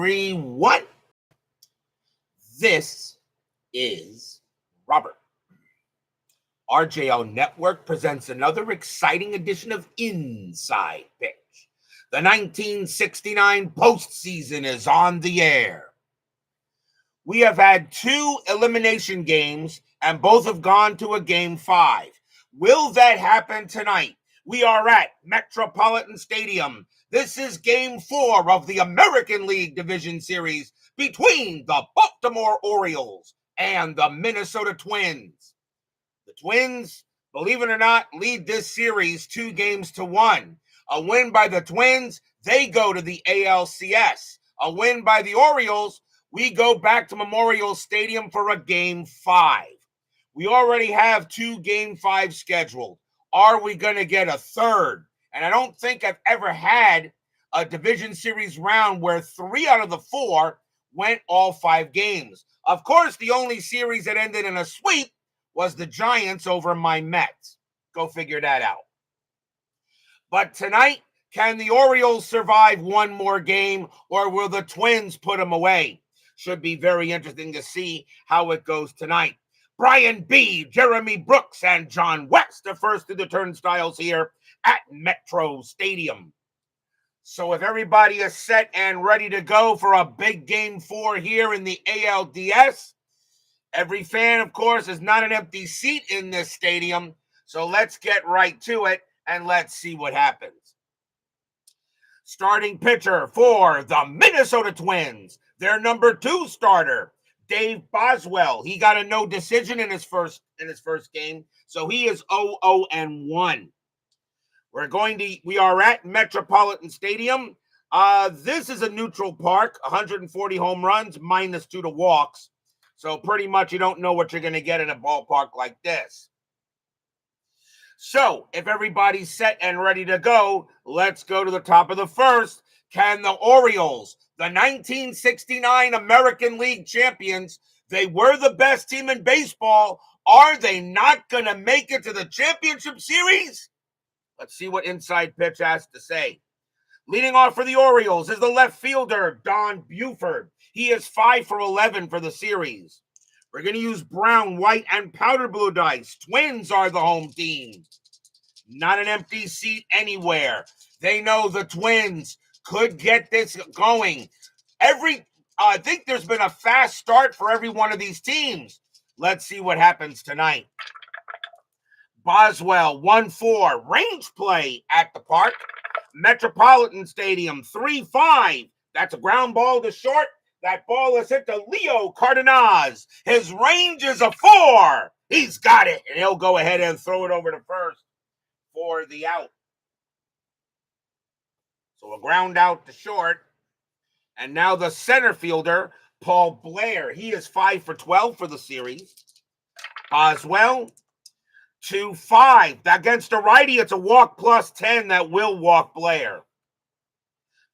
everyone. This is Robert. RJO Network presents another exciting edition of Inside Pitch. The 1969 postseason is on the air. We have had 2 elimination games, and both have gone to a Game 5. Will that happen tonight? We are at Metropolitan Stadium. This is Game 4 of the American League Division Series between the Baltimore Orioles and the Minnesota Twins. The Twins, believe it or not, lead this series 2-1. A win by the Twins, they go to the ALCS. A win by the Orioles, we go back to Memorial Stadium for a Game 5. We already have 2 Game 5 scheduled. Are we going to get a third? And I don't think I've ever had a division series round where 3 out of the 4 went all 5 games. Of course, the only series that ended in a sweep was the Giants over my Mets. Go figure that out. But tonight, can the Orioles survive one more game, or will the Twins put them away? Should be very interesting to see how it goes tonight. Brian B., Jeremy Brooks, and John West are first to the turnstiles here at Metro Stadium. So if everybody is set and ready to go for a big Game 4 here in the ALDS, every fan, of course, is not an empty seat in this stadium. So let's get right to it and let's see what happens. Starting pitcher for the Minnesota Twins, their number 2 starter, Dave Boswell. He got a no decision in his first game, so he is 0-1. We are at Metropolitan Stadium. This is a neutral park, 140 home runs, -2 to walks. So pretty much you don't know what you're going to get in a ballpark like this. So if everybody's set and ready to go, let's go to the top of the first. Can the Orioles, the 1969 American League champions, they were the best team in baseball, are they not going to make it to the championship series? Let's see what Inside Pitch has to say. Leading off for the Orioles is the left fielder, Don Buford. He is 5 for 11 for the series. We're going to use brown, white, and powder blue dice. Twins are the home team. Not an empty seat anywhere. They know the Twins could get this going. I think there's been a fast start for every one of these teams. Let's see what happens tonight. Boswell, 1-4. Range play at the park. Metropolitan Stadium, 3-5. That's a ground ball to short. That ball is hit to Leo Cardenas. His range is a 4. He's got it, and he'll go ahead and throw it over to first for the out. So a ground out to short. And now the center fielder, Paul Blair. He is 5 for 12 for the series. Boswell, 2-5. Against a righty, it's a walk +10 that will walk Blair.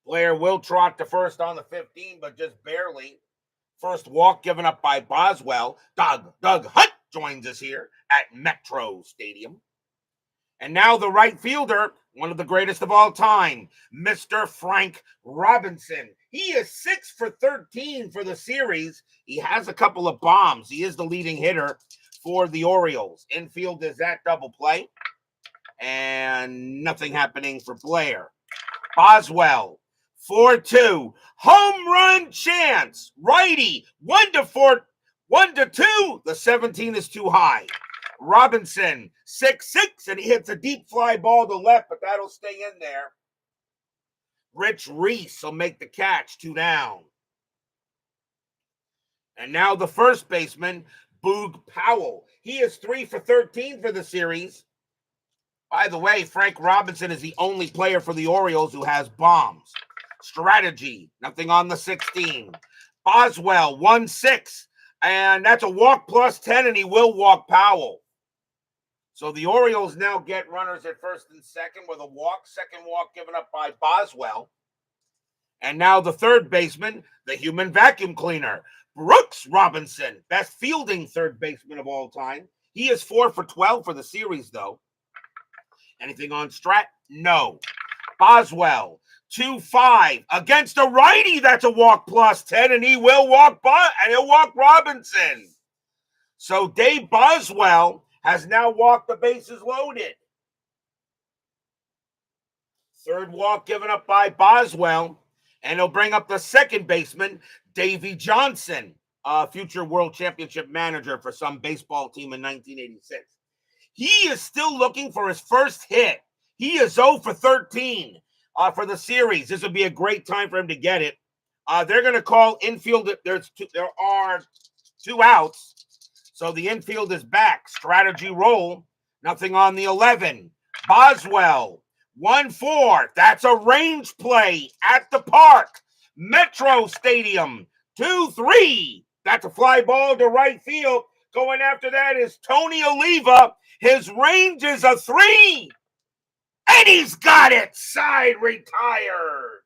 Blair will trot to first on the 15, but just barely. First walk given up by Boswell. Doug Hunt joins us here at Metro Stadium. And now the right fielder, one of the greatest of all time, Mr. Frank Robinson. He is 6 for 13 for the series. He has a couple of bombs. He is the leading hitter for the Orioles. Infield is that double play. And nothing happening for Blair. Boswell, 4-2. Home run chance. Righty, 1-4, 1-2. The 17 is too high. Robinson, 6-6, and he hits a deep fly ball to left, but that'll stay in there. Rich Reese will make the catch, 2 down. And now the first baseman, Boog Powell. He is 3 for 13 for the series. By the way, Frank Robinson is the only player for the Orioles who has bombs. Strategy, nothing on the 16. Boswell, 1-6, and that's a walk +10, and he will walk Powell. So the Orioles now get runners at first and second with a walk. Second walk given up by Boswell. And now the third baseman, the human vacuum cleaner, Brooks Robinson, best fielding third baseman of all time. He is 4 for 12 for the series, though. Anything on strat? No. Boswell, 2-5 against a righty. That's a walk plus 10, and he'll walk Robinson. So Dave Boswell has now walked the bases loaded. Third walk given up by Boswell, and he'll bring up the second baseman, Davey Johnson, future world championship manager for some baseball team in 1986. He is still looking for his first hit. He is 0 for 13 for the series. This would be a great time for him to get it. They're going to call infield. There are 2 outs, so the infield is back. Strategy roll. Nothing on the 11. Boswell. 1-4. That's a range play at the park. Metro Stadium. 2-3. That's a fly ball to right field. Going after that is Tony Oliva. His range is a 3. And he's got it. Side retired.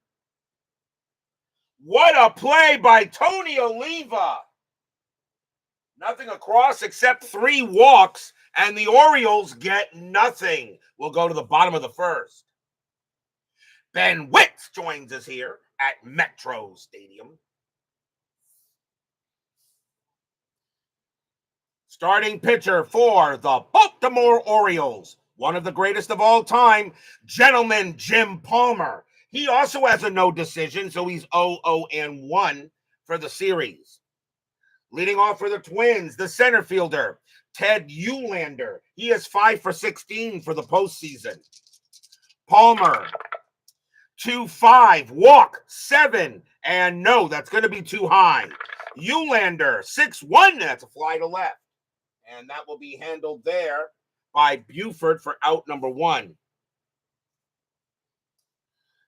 What a play by Tony Oliva. Nothing across except 3 walks, and the Orioles get nothing. We'll go to the bottom of the first. Ben Witz joins us here at Metro Stadium. Starting pitcher for the Baltimore Orioles, one of the greatest of all time, gentleman Jim Palmer. He also has a no decision, so he's 0-0-1 for the series. Leading off for the Twins, the center fielder, Ted Uhlaender. He is 5 for 16 for the postseason. Palmer, 2-5, walk, 7, and no, that's going to be too high. Uhlaender, 6-1, that's a fly to left. And that will be handled there by Buford for out number 1.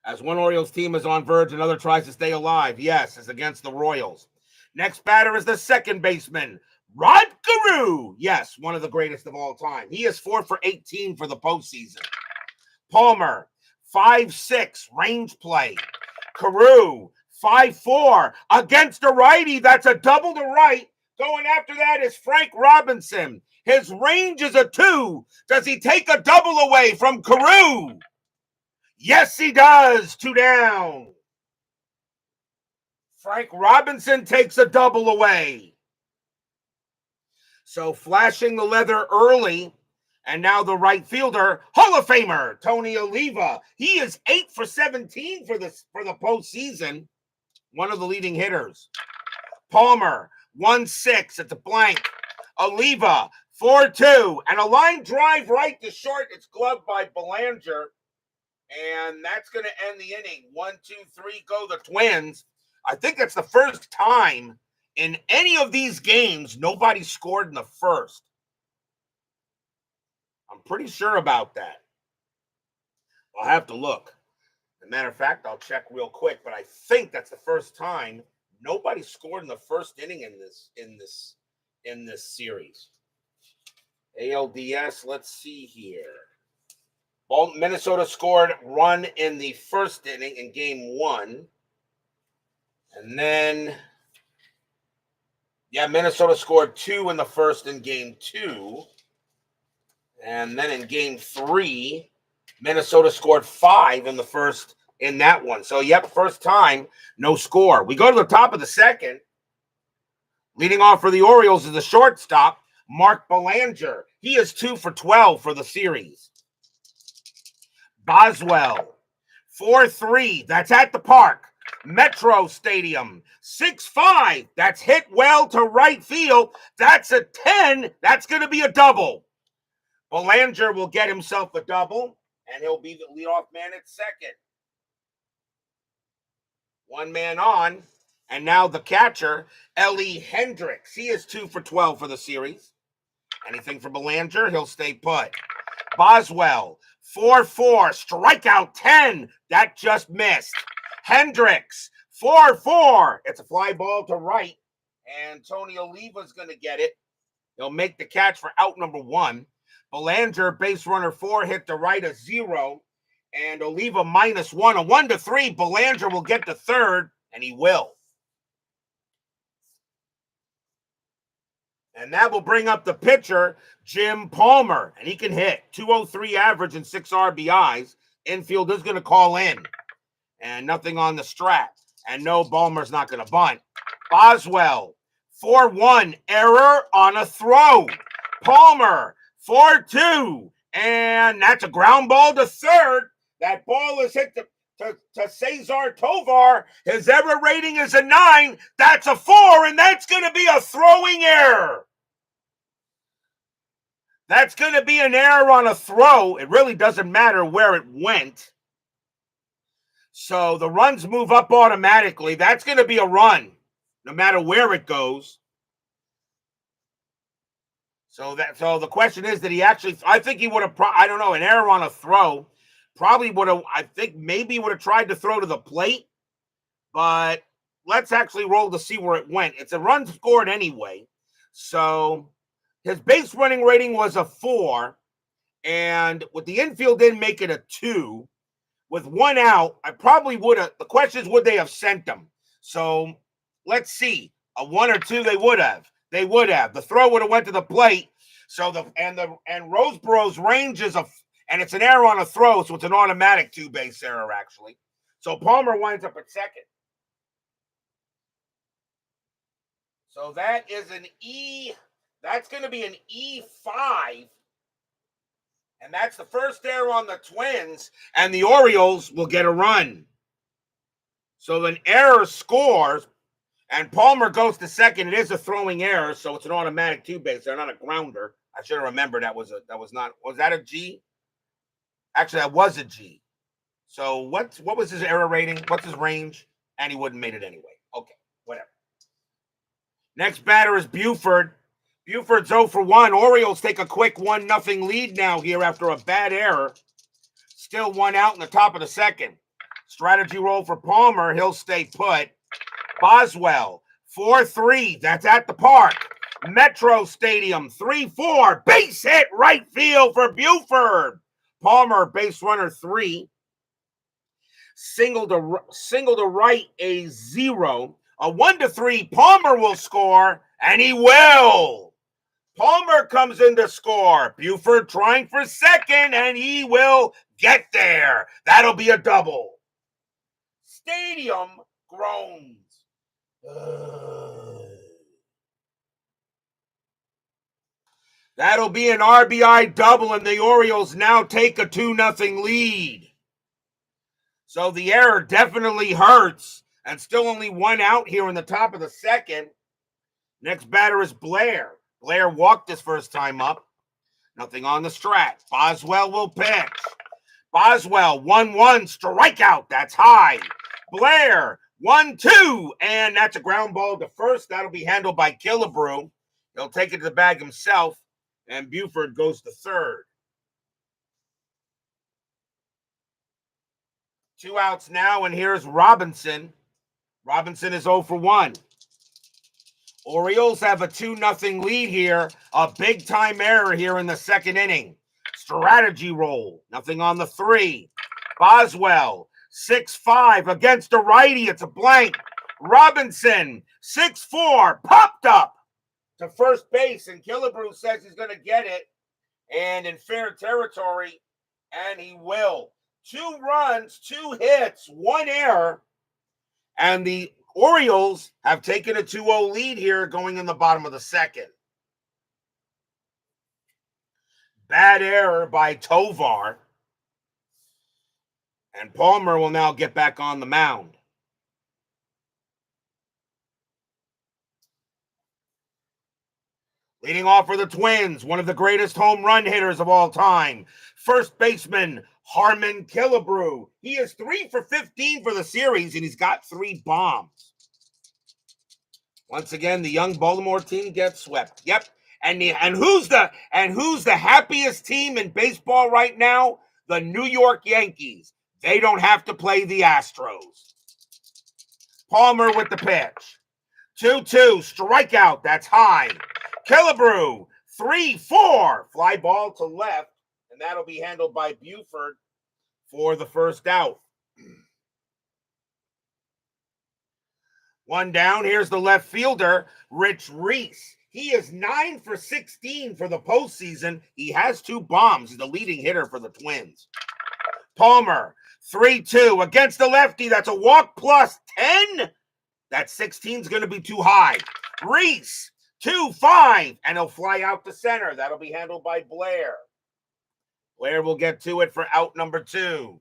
As one Orioles team is on verge, another tries to stay alive. Yes, it's against the Royals. Next batter is the second baseman, Rod Carew. Yes, one of the greatest of all time. He is 4 for 18 for the postseason. Palmer, 5-6, range play. Carew, 5-4, against a righty. That's a double to right. Going after that is Frank Robinson. His range is a 2. Does he take a double away from Carew? Yes, he does. 2 down. Frank Robinson takes a double away. So flashing the leather early, and now the right fielder, Hall of Famer Tony Oliva. He is 8 for 17 for the postseason. One of the leading hitters. Palmer, 1-6 at the blank. Oliva, 4-2, and a line drive right to short. It's gloved by Belanger, and that's going to end the inning. 1, 2, 3, go the Twins. I think that's the first time in any of these games nobody scored in the first. I'm pretty sure about that. I'll have to look. As a matter of fact, I'll check real quick, but I think that's the first time nobody scored in the first inning in this series. ALDS, let's see here. Minnesota scored run in the first inning in game 1. And then, Minnesota scored 2 in the first in game 2. And then in game 3, Minnesota scored 5 in the first in that one. So, first time, no score. We go to the top of the second. Leading off for the Orioles is the shortstop, Mark Belanger. He is 2 for 12 for the series. Boswell, 4-3. That's at the park. Metro Stadium, 6-5. That's hit well to right field. That's a 10. That's going to be a double. Belanger will get himself a double, and he'll be the leadoff man at second. 1 man on, and now the catcher, Ellie Hendricks. He is 2 for 12 for the series. Anything for Belanger, he'll stay put. Boswell, 4-4, strikeout 10. That just missed. Hendricks, 4-4. It's a fly ball to right, and Tony Oliva's going to get it. He'll make the catch for out number 1. Belanger, base runner 4, hit to right, a 0. And Oliva -1, a 1-3. Belanger will get the third, and he will. And that will bring up the pitcher, Jim Palmer. And he can hit. 203 average and 6 RBIs. Infield is going to call in. And nothing on the strat. And no, Ballmer's not going to bunt. Boswell, 4-1, error on a throw. Palmer, 4-2, and that's a ground ball to third. That ball is hit to Cesar Tovar. His error rating is a 9. That's a 4, and that's going to be a throwing error. That's going to be an error on a throw. It really doesn't matter where it went. So the runs move up automatically. That's going to be a run, no matter where it goes. So the question is, did he actually? I think he would have. I don't know, an error on a throw. Probably would have. I think maybe he would have tried to throw to the plate, but let's actually roll to see where it went. It's a run scored anyway. So his base running rating was a 4, and with the infield in, make it a 2. With 1 out, I probably would have. The question is, would they have sent him? So let's see. A 1 or 2, they would have. They would have. The throw would have went to the plate. So and Roseborough's range is and it's an error on a throw, so it's an automatic 2-base error actually. So Palmer winds up at second. So that is an E. That's going to be an E5. And that's the first error on the Twins, and the Orioles will get a run. So an error scores, and Palmer goes to second. It is a throwing error, so it's an automatic 2-base. They're not a grounder. I should have remembered was that a G? Actually, that was a G. So what was his error rating? What's his range? And he wouldn't have made it anyway. Okay, whatever. Next batter is Buford. Buford's 0 for 1. Orioles take a quick 1-0 lead now here after a bad error. Still 1 out in the top of the second. Strategy roll for Palmer. He'll stay put. Boswell, 4-3. That's at the park. Metro Stadium, 3-4. Base hit right field for Buford. Palmer, base runner 3. Single to right, a 0. A 1-3. Palmer will score, and he will. Palmer comes in to score. Buford trying for second, and he will get there. That'll be a double. Stadium groans. That'll be an RBI double, and the Orioles now take a 2-0 lead. So the error definitely hurts, and still only 1 out here in the top of the second. Next batter is Blair. Blair walked his first time up. Nothing on the strat. Boswell will pitch. Boswell, 1-1, strikeout. That's high. Blair, 1-2, and that's a ground ball to first. That'll be handled by Killebrew. He'll take it to the bag himself, and Buford goes to third. 2 outs now, and here's Robinson. Robinson is 0 for 1. Orioles have a 2-0 lead here. A big-time error here in the second inning. Strategy roll. Nothing on the 3. Boswell, 6-5 against a righty. It's a blank. Robinson, 6-4, popped up to first base, and Killebrew says he's going to get it, and in fair territory, and he will. 2 runs, 2 hits, 1 error, and the Orioles have taken a 2-0 lead here going in the bottom of the second. Bad error by Tovar. And Palmer will now get back on the mound. Leading off for the Twins, one of the greatest home run hitters of all time, first baseman Harmon Killebrew. He is 3 for 15 for the series, and he's got 3 bombs. Once again, the young Baltimore team gets swept. Yep. And who's the happiest team in baseball right now? The New York Yankees. They don't have to play the Astros. Palmer with the pitch. 2-2, strikeout. That's high. Killebrew, 3-4, fly ball to left, and that'll be handled by Buford for the first out. 1 down. Here's the left fielder, Rich Reese. He is 9 for 16 for the postseason. He has 2 bombs. He's the leading hitter for the Twins. Palmer, 3-2 against the lefty. That's a walk plus 10. That 16 is going to be too high. Reese, 2-5, and he'll fly out to center. That'll be handled by Blair. Blair will get to it for out number 2.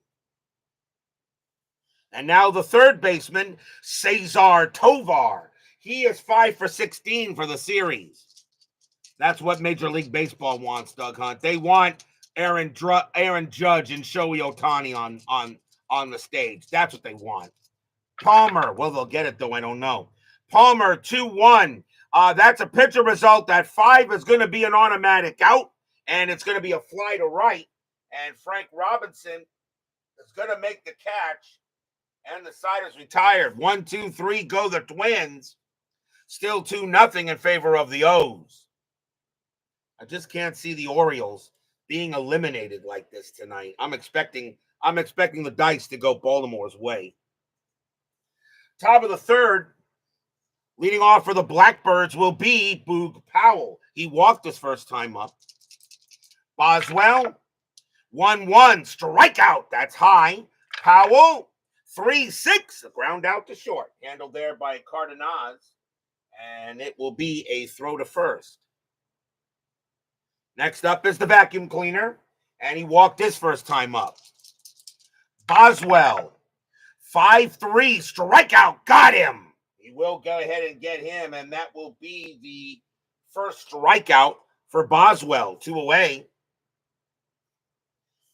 And now the third baseman, Cesar Tovar. He is 5 for 16 for the series. That's what Major League Baseball wants, Doug Hunt. They want Aaron Judge and Shohei Ohtani on the stage. That's what they want. Palmer, well, they'll get it, though. I don't know. Palmer, 2-1. That's a pitcher result. That 5 is going to be an automatic out, and it's going to be a fly to right. And Frank Robinson is going to make the catch, and the side is retired. 1-2-3, go the Twins. Still 2-0 in favor of the O's. I just can't see the Orioles being eliminated like this tonight. I'm expecting the dice to go Baltimore's way. Top of the third, leading off for the Blackbirds will be Boog Powell. He walked his first time up. Boswell, 1-1, strikeout. That's high. Powell, 3-6, a ground out to short. Handled there by Cardenas, and it will be a throw to first. Next up is the vacuum cleaner, and he walked his first time up. Boswell, 5-3, strikeout, got him. He will go ahead and get him, and that will be the first strikeout for Boswell, 2 away.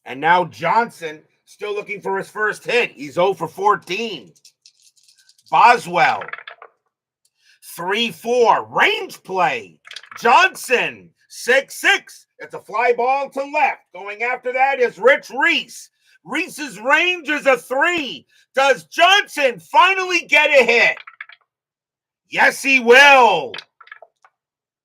And now Johnson still looking for his first hit. He's 0 for 14. Boswell, 3-4, range play. Johnson, 6-6. It's a fly ball to left. Going after that is Rich Reese. Reese's range is a 3. Does Johnson finally get a hit? Yes, he will.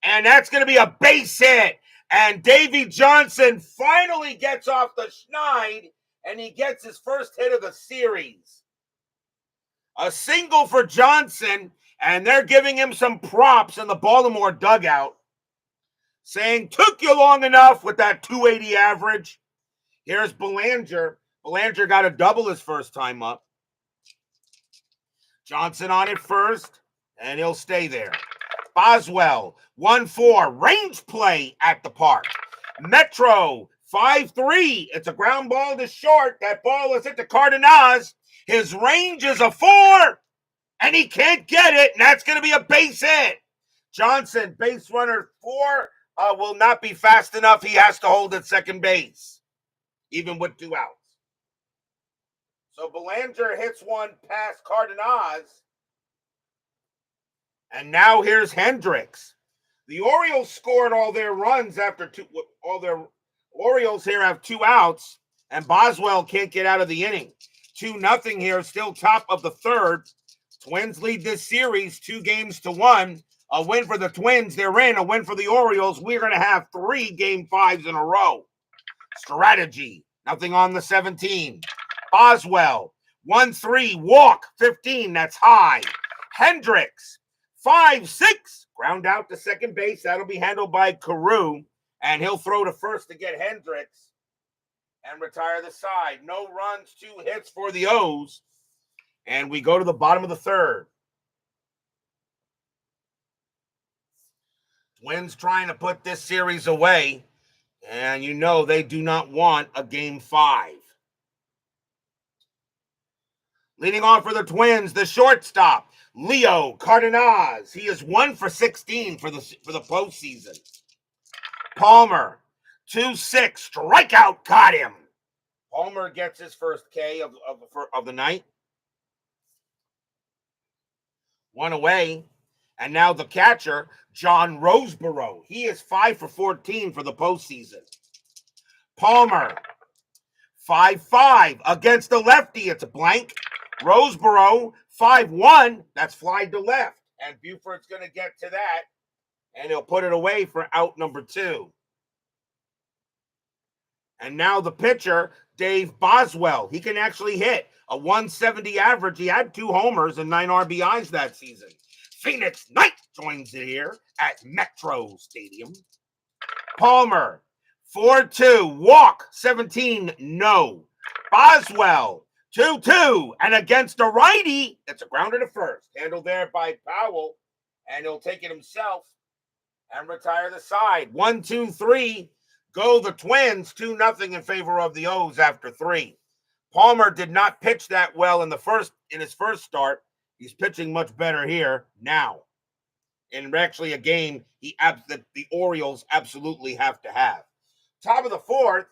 And that's going to be a base hit. And Davy Johnson finally gets off the schneid, and he gets his first hit of the series. A single for Johnson, and they're giving him some props in the Baltimore dugout, saying, took you long enough with that 280 average. Here's Belanger. Belanger got a double his first time up. Johnson on it first, and he'll stay there. Boswell, 1-4, range play at the park. Metro, 5-3. It's a ground ball to short. That ball is hit to Cardenas. His range is a 4, and he can't get it, and that's going to be a base hit. Johnson, base runner 4, will not be fast enough. He has to hold at second base, even with 2 outs. So Belanger hits one past Cardenas. And now here's Hendricks. The Orioles scored all their runs after Orioles here have 2 outs, and Boswell can't get out of the inning. 2-0 here, still top of the third. Twins lead this series 2-1. A win for the Twins, they're in. A win for the Orioles, we're going to have 3 Game 5s in a row. Strategy, nothing on the 17. Boswell, 1-3, walk, 15, that's high. Hendricks, 5-6, ground out to second base. That'll be handled by Carew, and he'll throw to first to get Hendricks and retire the side. No runs, 2 hits for the O's, and we go to the bottom of the third. Twins trying to put this series away, and you know they do not want a Game 5. Leading off for the Twins, the shortstop, Leo Cardenas. He is 1 for 16 for the postseason. Palmer, 2-6, strikeout, got him. Palmer gets his first K of the night. 1 away. And now the catcher, John Roseborough. He is 5 for 14 for the postseason. Palmer, 5-5 against the lefty. It's a blank. Roseborough, 5-1. That's fly to left. And Buford's going to get to that. And he'll put it away for out number 2. And now the pitcher, Dave Boswell. He can actually hit a 170 average. He had 2 homers and 9 RBIs that season. Phoenix Knight joins it here at Metro Stadium. Palmer, 4-2, walk, 17, no. Boswell, 2-2. And against a righty, it's a grounder to first. Handled there by Powell. And he'll take it himself and retire the side. 1-2-3. Go the Twins. 2-0 in favor of the O's after 3. Palmer did not pitch that well in his first start. He's pitching much better here now. And actually a game that the Orioles absolutely have to have. Top of the 4th.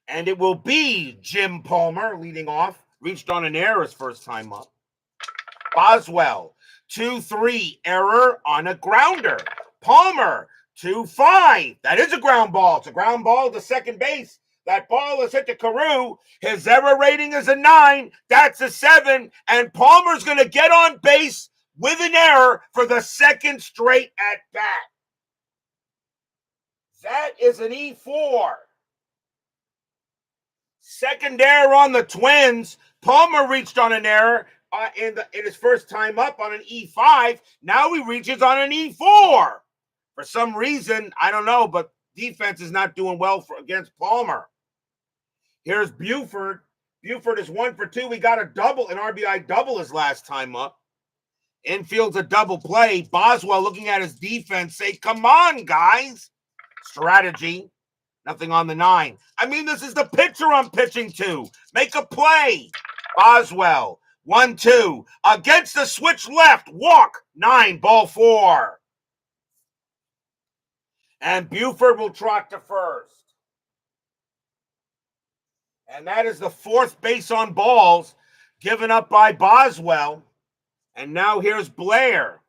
And it will be Jim Palmer leading off. Reached on an error his first time up. Boswell, 2-3, error on a grounder. Palmer, 2-5. That is a ground ball. It's a ground ball to second base. That ball is hit to Carew. His error rating is a 9. That's a 7. And Palmer's going to get on base with an error for the second straight at bat. That is an E4. Second error on the Twins. Palmer reached on an error in his first time up on an E5. Now he reaches on an E4. For some reason, I don't know, but defense is not doing well against Palmer. Here's Buford. Buford is 1 for 2. He got an RBI double his last time up. Infield's a double play. Boswell looking at his defense, say, come on, guys. Strategy. Nothing on the 9. I mean, this is the pitcher I'm pitching to. Make a play. Boswell, 1-2. Against the switch left. Walk. 9, ball 4. And Buford will trot to first. And that is the 4th base on balls given up by Boswell. And now here's Blair.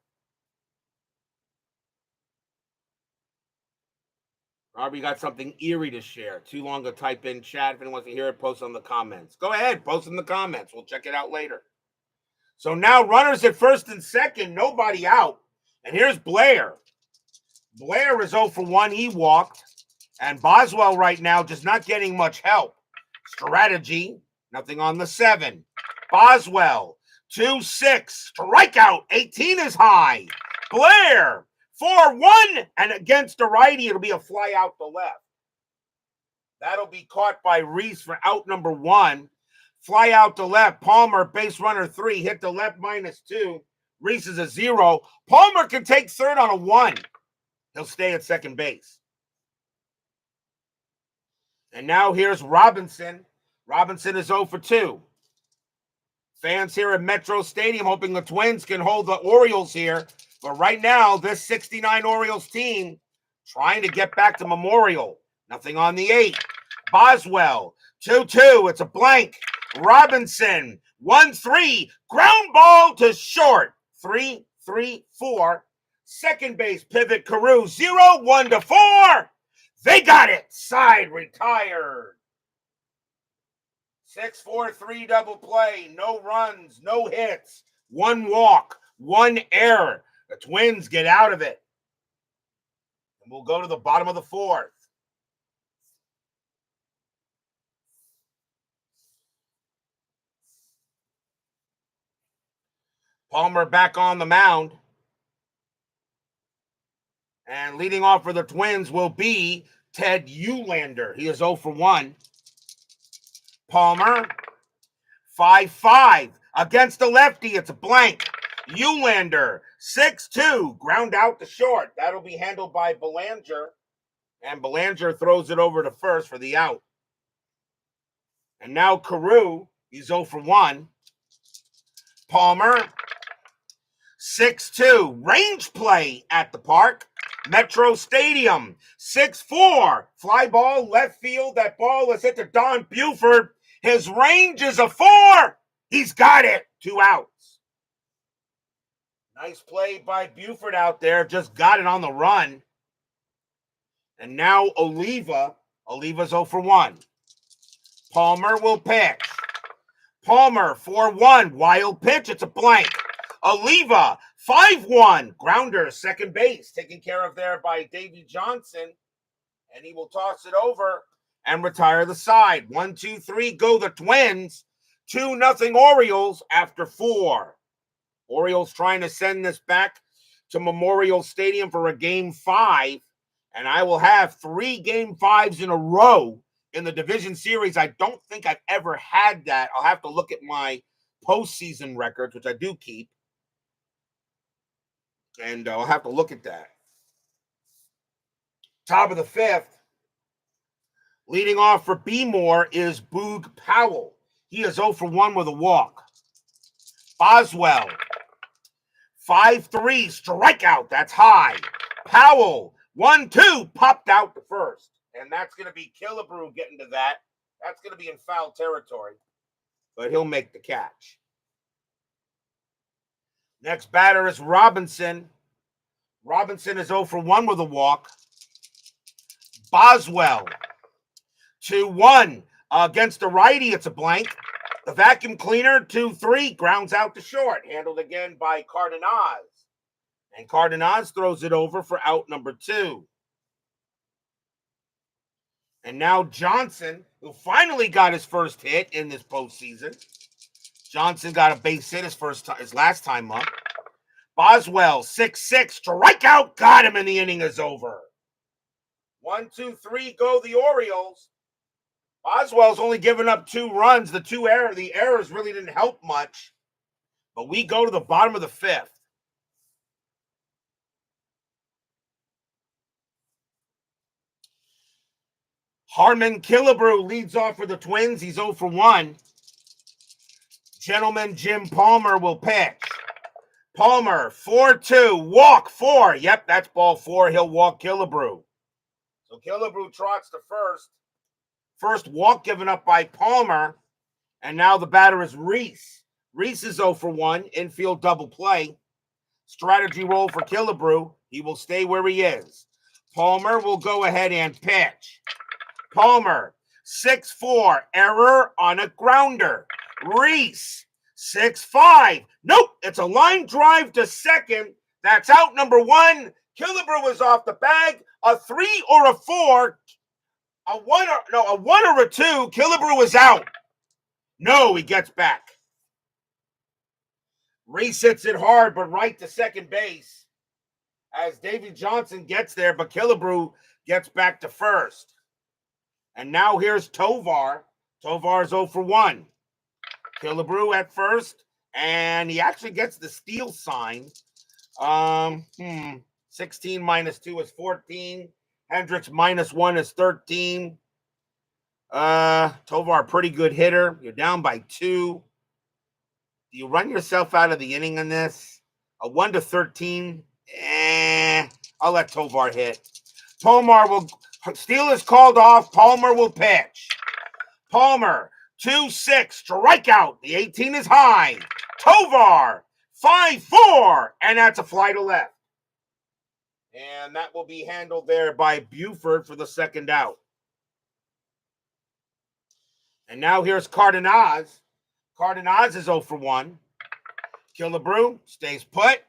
Robbie got something eerie to share. Too long to type in chat. If anyone wants to hear it, post in the comments. Go ahead, post in the comments. We'll check it out later. So now runners at first and second, nobody out. And here's Blair. Blair is 0 for 1. He walked. And Boswell right now just not getting much help. Strategy, nothing on the 7. Boswell, 2-6. Strikeout, 18 is high. Blair, 4-1, and against the righty, it'll be a fly out to left. That'll be caught by Reese for out number 1. Fly out to left. Palmer, base runner 3, hit to left -2. Reese is a 0. Palmer can take third on a 1. He'll stay at second base. And now here's Robinson. Robinson is 0 for 2. Fans here at Metro Stadium hoping the Twins can hold the Orioles here. But right now, this 69 Orioles team trying to get back to Memorial. Nothing on the 8. Boswell, 2-2. It's a blank. Robinson, 1-3. Ground ball to short. 3-3-4. Second base pivot. Carew, 0, 1 to 4. They got it. Side retired. 6-4-3 double play. No runs, no hits. 1 walk, 1 error. The Twins get out of it. And we'll go to the bottom of the 4th. Palmer back on the mound. And leading off for the Twins will be Ted Eulander. He is 0 for 1. Palmer, 5-5. Against the lefty, it's a blank. Eulander, 6-2, ground out to short. That'll be handled by Belanger. And Belanger throws it over to first for the out. And now Carew, he's 0 for 1. Palmer, 6-2, range play at the park. Metro Stadium, 6-4, fly ball left field. That ball is hit to Don Buford. His range is a 4. He's got it. 2 outs. Nice play by Buford out there. Just got it on the run. And now Oliva. Oliva's 0 for 1. Palmer will pitch. Palmer, 4-1. Wild pitch. It's a blank. Oliva, 5-1. Grounder, second base. Taken care of there by Davey Johnson. And he will toss it over and retire the side. 1-2-3. Go the Twins. 2-0 Orioles after 4. Orioles trying to send this back to Memorial Stadium for a Game 5. And I will have 3 Game 5s in a row in the division series. I don't think I've ever had that. I'll have to look at my postseason records, which I do keep, and I'll have to look at that. Top of the fifth, leading off for B-Moore is Boog Powell. He is 0 for 1 with a walk. Boswell, 5-3, strikeout. That's high. Powell, 1-2, popped out to first. And that's going to be Killebrew getting to that. That's going to be in foul territory. But he'll make the catch. Next batter is Robinson. Robinson is 0 for 1 with a walk. Boswell, 2-1. Against the righty, it's a blank. The vacuum cleaner, 2-3, grounds out to short. Handled again by Cardenas. And Cardenas throws it over for out number 2. And now Johnson, who finally got his first hit in this postseason. Johnson got a base hit his last time up. Boswell, 6-6, strikeout, got him, and the inning is over. 1, 2, 3, go the Orioles. Boswell's only given up 2 runs. The errors really didn't help much. But we go to the bottom of the 5th. Harmon Killebrew leads off for the Twins. He's 0 for 1. Gentleman Jim Palmer will pitch. Palmer, 4-2, walk 4. Yep, that's ball 4. He'll walk Killebrew. So Killebrew trots to first. First walk given up by Palmer. And now the batter is Reese. Reese is 0 for 1. Infield double play. Strategy roll for Killebrew. He will stay where he is. Palmer will go ahead and pitch. Palmer, 6-4. Error on a grounder. Reese, 6-5. Nope, it's a line drive to second. That's out number 1. Killebrew is off the bag. A 3 or a 4. A 1 or a 2. Killebrew is out. No, he gets back. Reese hits it hard, but right to second base as Davy Johnson gets there, but Killebrew gets back to first. And now here's Tovar. Tovar's 0 for 1. Killebrew at first, and he actually gets the steal sign. 16 minus 2 is 14. Hendricks minus 1 is 13. Tovar, pretty good hitter. You're down by 2. Do you run yourself out of the inning on this? A 1-13? I'll let Tovar hit. Palmer will steal is called off. Palmer will pitch. Palmer, 2-6, strikeout. The 18 is high. Tovar, 5-4, and that's a fly to left. And that will be handled there by Buford for the second out. And now here's Cardenas. Cardenas is 0 for 1. Killebrew stays put.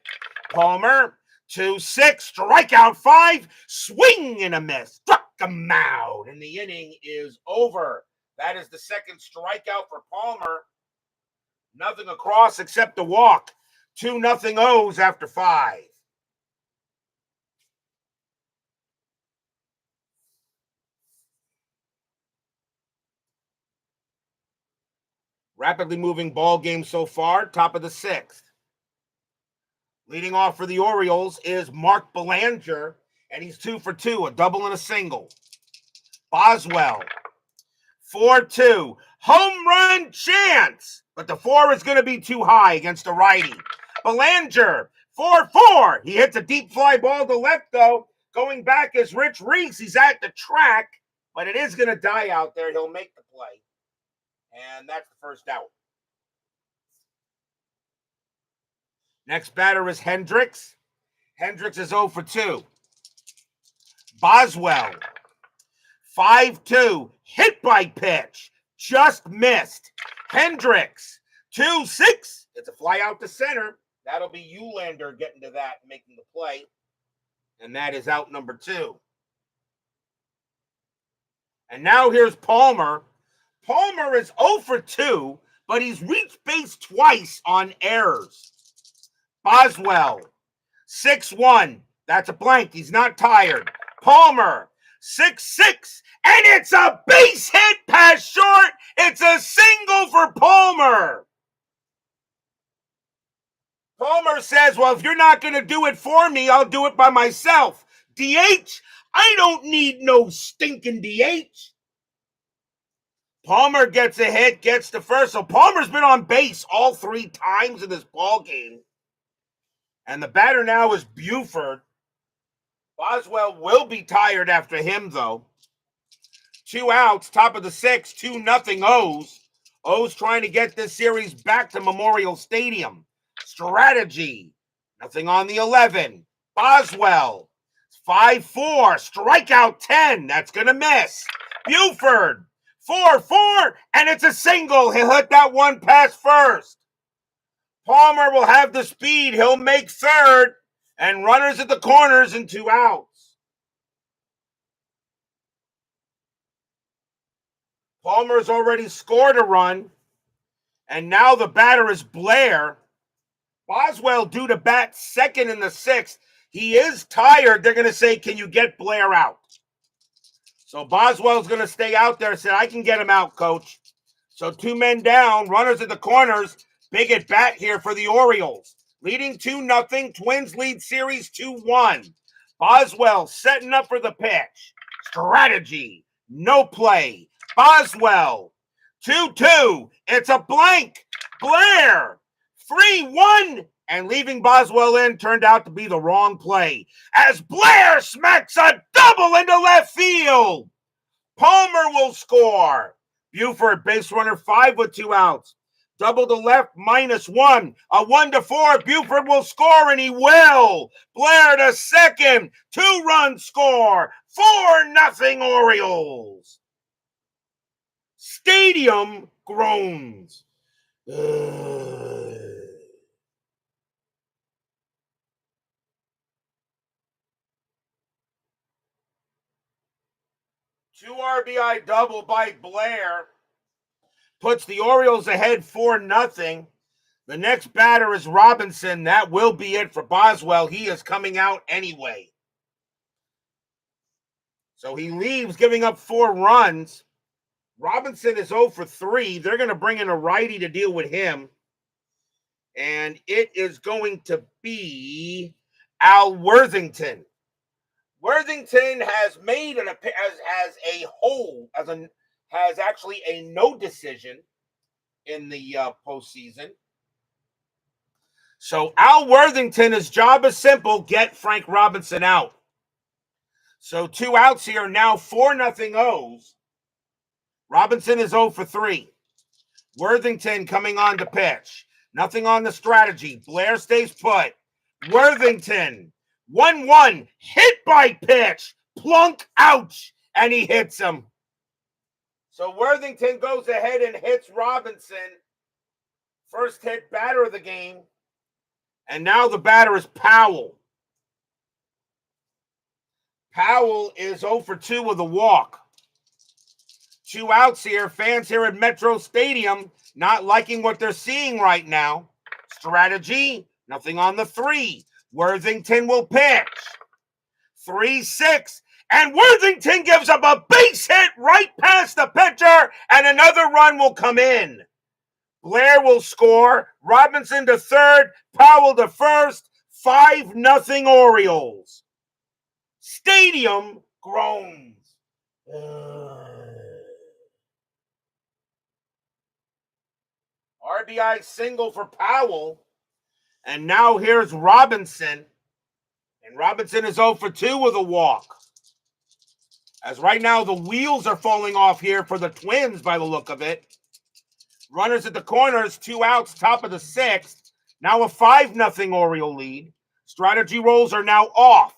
Palmer, 2-6, strikeout 5, swing and a miss. Struck him out, and the inning is over. That is the second strikeout for Palmer. Nothing across except a walk. 2-0 O's after 5. Rapidly moving ball game so far, top of the 6th. Leading off for the Orioles is Mark Belanger, and he's 2 for 2, a double and a single. Boswell, 4-2, home run chance, but the 4 is going to be too high against a righty. Belanger, 4-4, he hits a deep fly ball to left, though. Going back is Rich Reese. He's at the track, but it is going to die out there. He'll make the play. And that's the first out. Next batter is Hendricks. Hendricks is 0 for 2. Boswell, 5-2, hit by pitch, just missed. Hendricks, 2-6, it's a fly out to center. That'll be Eulander getting to that, making the play. And that is out number 2. And now here's Palmer. Palmer is 0 for 2, but he's reached base twice on errors. Boswell, 6-1. That's a blank. He's not tired. Palmer, 6-6, and it's a base hit past short. It's a single for Palmer. Palmer says, well, if you're not going to do it for me, I'll do it by myself. DH? I don't need no stinking DH. Palmer gets a hit, gets to first. So Palmer's been on base all 3 times in this ball game. And the batter now is Buford. Boswell will be tired after him, though. 2 outs, top of the 6th, 2-0 O's. O's trying to get this series back to Memorial Stadium. Strategy, nothing on the 11. Boswell, 5-4, strikeout 10. That's going to miss. Buford, 4-4, and it's a single. He'll hit that one past first. Palmer will have the speed. He'll make third, and runners at the corners and 2 outs. Palmer's already scored a run, and now the batter is Blair. Boswell due to bat second in the 6th. He is tired. They're going to say, can you get Blair out? So Boswell's going to stay out there and say, I can get him out, coach. So 2 men down, runners at the corners. Big at bat here for the Orioles. Leading 2-0. Twins lead series 2-1. Boswell setting up for the pitch. Strategy. No play. Boswell. 2-2. It's a blank. Blair. 3-1. And leaving Boswell in turned out to be the wrong play, as Blair smacks a double into left field. Palmer will score. Buford, base runner 5 with 2 outs. Double to left, -1. A 1-4. Buford will score, and he will. Blair to second. 2-run score. 4-0 Orioles. Stadium groans. 2 RBI double by Blair puts the Orioles ahead 4-0. The next batter is Robinson. That will be it for Boswell. He is coming out anyway. So he leaves, giving up 4 runs. Robinson is 0 for 3. They're going to bring in a righty to deal with him. And it is going to be Al Worthington. Worthington has made has actually a no decision in the postseason. So Al Worthington, his job is simple: get Frank Robinson out. So 2 outs here, now 4-0 O's. Robinson is 0 for 3. Worthington coming on to pitch. Nothing on the strategy. Blair stays put. Worthington. 1-1, hit by pitch, plunk, ouch, and he hits him. So Worthington goes ahead and hits Robinson. First hit batter of the game. And now the batter is Powell. Powell is 0 for 2 with a walk. 2 outs here. Fans here at Metro Stadium not liking what they're seeing right now. Strategy, nothing on the 3. Worthington will pitch. 3-6. And Worthington gives up a base hit right past the pitcher, and another run will come in. Blair will score. Robinson to third. Powell to first. 5-0 Orioles. Stadium groans. RBI single for Powell. And now here's Robinson. And Robinson is 0 for 2 with a walk. As right now the wheels are falling off here for the Twins by the look of it. Runners at the corners, 2 outs, top of the 6th. Now a 5-0 Oriole lead. Strategy rolls are now off.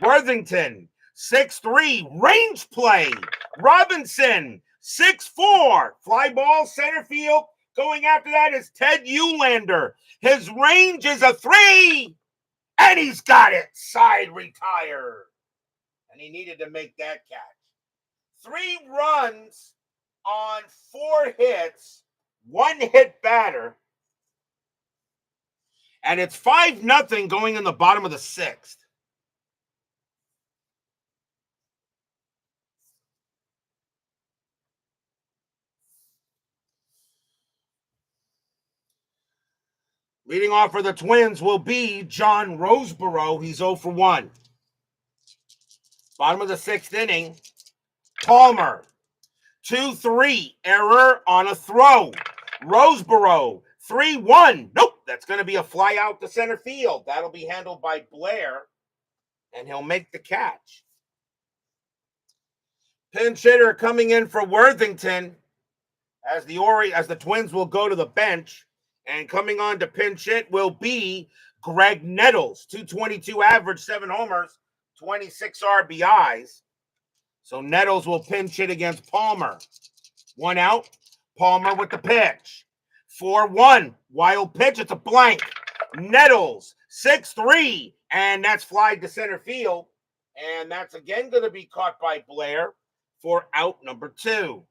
Worthington, 6-3, range play. Robinson, 6-4, fly ball, center field. Going after that is Ted Eulander. His range is a 3, and he's got it. Side retire. And he needed to make that catch. 3 runs on 4 hits, 1 hit batter. And it's 5-0 going in the bottom of the 6th. Leading off for the Twins will be John Roseborough. He's 0 for 1. Bottom of the 6th inning, Palmer, 2-3, error on a throw. Roseborough, 3-1. Nope, that's going to be a fly out to center field. That'll be handled by Blair, and he'll make the catch. Pinch hitter coming in for Worthington as the Twins will go to the bench. And coming on to pinch hit will be Greg Nettles, 222 average, 7 homers, 26 RBIs. So Nettles will pinch hit against Palmer. 1 out. Palmer with the pitch. 4-1. Wild pitch. It's a blank. Nettles, 6-3. And that's flied to center field. And that's again going to be caught by Blair for out number 2.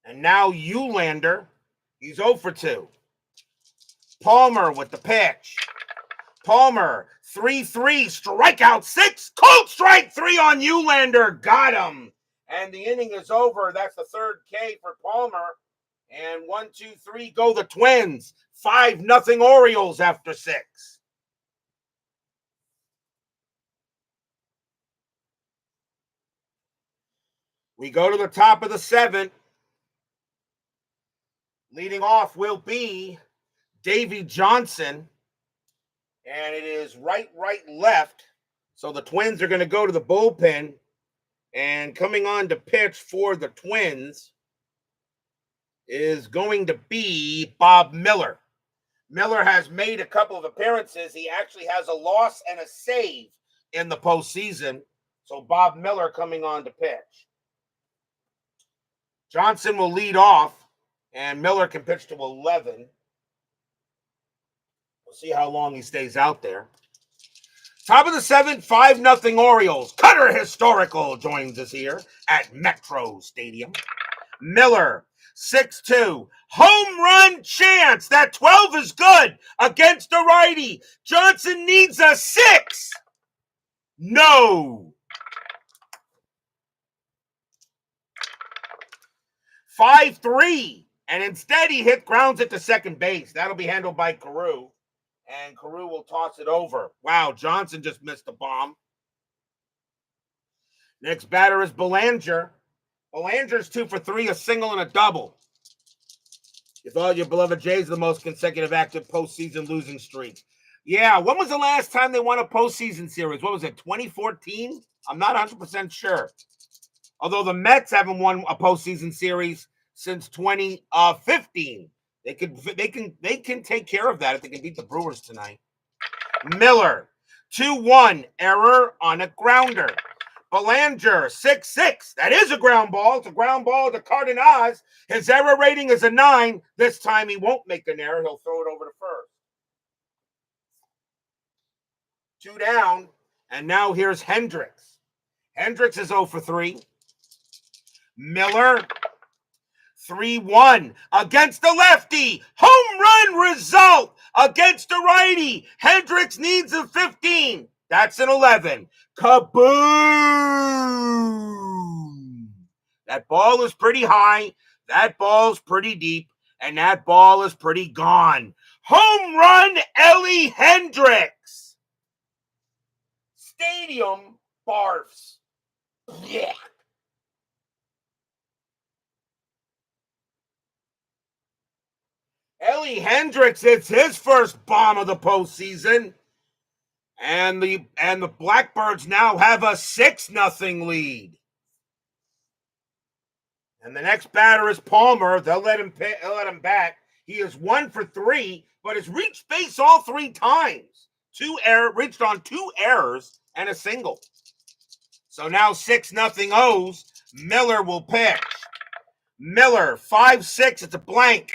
And now Eulander, he's 0 for 2. Palmer with the pitch. Palmer, 3-3, strikeout 6, cold strike 3 on Eulander, got him. And the inning is over. That's the 3rd K for Palmer. And 1, 2, 3 go the Twins. 5-0 Orioles after 6. We go to the top of the 7th. Leading off will be Davy Johnson. And it is right, left. So the Twins are going to go to the bullpen. And coming on to pitch for the Twins is going to be Bob Miller. Miller has made a couple of appearances. He actually has a loss and a save in the postseason. So Bob Miller coming on to pitch. Johnson will lead off, and Miller can pitch to 11. We'll see how long he stays out there. Top of the 7th, 5-0 Orioles. Cutter Historical joins us here at Metro Stadium. Miller, 6-2. Home run chance. That 12 is good against a righty. Johnson needs a 6. No. 5-3. And instead he grounds it to second base. That'll be handled by Carew. And Carew will toss it over. Wow, Johnson just missed a bomb. Next batter is Belanger. Belanger's 2 for 3, a single and a double. You thought your beloved Jays are the most consecutive active postseason losing streak. Yeah, when was the last time they won a postseason series? What was it, 2014? I'm not 100% sure. Although the Mets haven't won a postseason series since 2015. They can take care of that if they can beat the Brewers tonight. Miller, 2-1, error on a grounder. Belanger, 6-6. That is a ground ball. It's a ground ball to Cardenas. His error rating is a 9. This time he won't make an error. He'll throw it over to first. 2 down, and now here's Hendricks. Hendricks is 0 for 3. Miller, 3-1 against the lefty. Home run result against a righty. Hendricks needs a 15. That's an 11. Kaboom! That ball is pretty high. That ball's pretty deep. And that ball is pretty gone. Home run, Ellie Hendricks. Stadium barfs. Yeah. Ellie Hendricks, it's his first bomb of the postseason. And the Blackbirds now have a 6-0 lead. And the next batter is Palmer. They'll let him bat. He is 1 for 3, but has reached base all 3 times. Reached on 2 errors and a single. So now 6-0 O's. Miller will pitch. Miller, 5-6. It's a blank.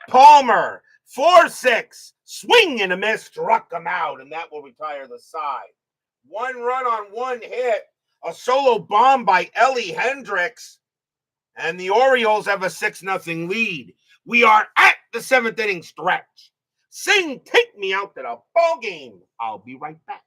Palmer, 4-6. Swing and a miss, struck him out, and that will retire the side. 1 run on 1 hit. A solo bomb by Ellie Hendricks. And the Orioles have a 6-0 lead. We are at the 7th inning stretch. Sing, take me out to the ball game. I'll be right back.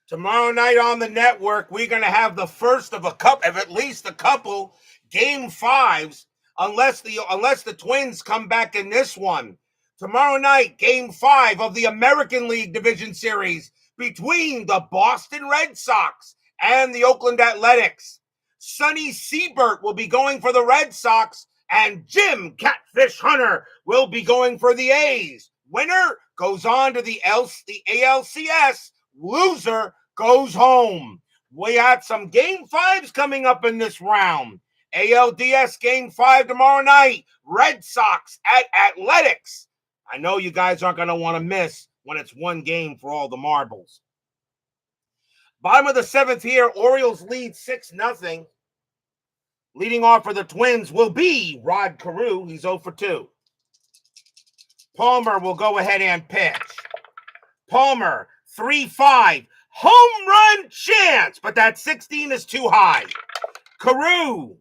Tomorrow night on the network, we're going to have the first of at least a couple game fives, unless the Twins come back in this one. Tomorrow night, game 5 of the American League Division Series between the Boston Red Sox and the Oakland Athletics. Sonny Siebert will be going for the Red Sox, and Jim Catfish Hunter will be going for the A's. Winner goes on to the ALCS. Loser goes home. We got some game 5s coming up in this round. ALDS game 5 tomorrow night. Red Sox at Athletics. I know you guys aren't going to want to miss when it's one game for all the marbles. Bottom of the 7th here, Orioles lead 6-0. Leading off for the Twins will be Rod Carew. He's 0 for 2. Palmer will go ahead and pitch. Palmer, 3-5. Home run chance, but that 16 is too high. Carew,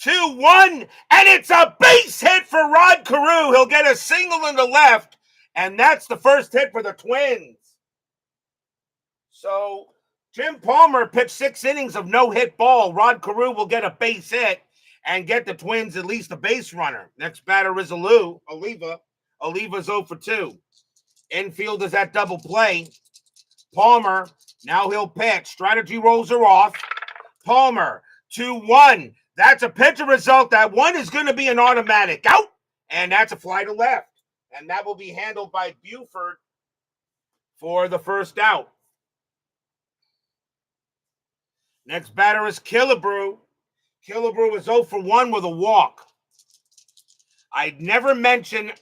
2-1, and it's a base hit for Rod Carew. He'll get a single in the left, and that's the first hit for the Twins. So Jim Palmer pitched 6 innings of no-hit ball. Rod Carew will get a base hit and get the Twins at least a base runner. Next batter is Oliva. Oliva's 0 for 2. Infield is at double play. Palmer, now he'll pitch. Strategy rolls her off. Palmer, 2-1. That's a pitcher result. That one is going to be an automatic out, and that's a fly to left. And that will be handled by Buford for the first out. Next batter is Killebrew. Killebrew is 0 for 1 with a walk. I never mention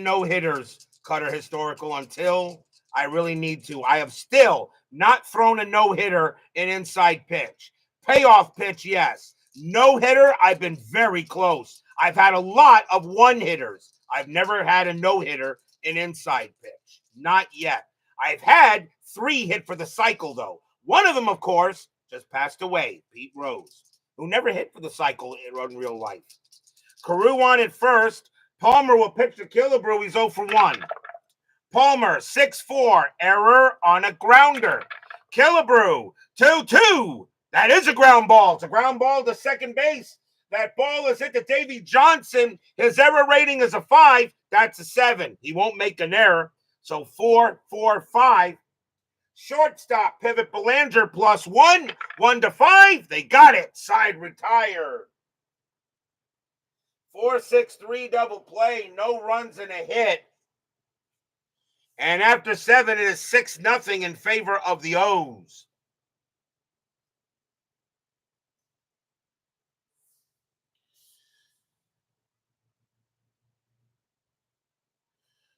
no-hitters, Cutter Historical, until I really need to. I have still not thrown a no-hitter in inside pitch. Payoff pitch, yes. No-hitter, I've been very close. I've had a lot of one-hitters. I've never had a no-hitter in inside pitch. Not yet. I've had 3 hit for the cycle, though. One of them, of course, just passed away, Pete Rose, who never hit for the cycle in real life. Carew on it first. Palmer will pitch to Killebrew. He's 0 for 1. Palmer, 6-4. Error on a grounder. Killebrew, 2-2. That is a ground ball. It's a ground ball to second base. That ball is hit to Davy Johnson. His error rating is a 5. That's a 7. He won't make an error. So 4-4-5. Shortstop, Pivot Belanger, +1. 1-5. They got it. Side retired. 4-6-3 double play. No runs and a hit. And after 7, it is 6-0 in favor of the O's.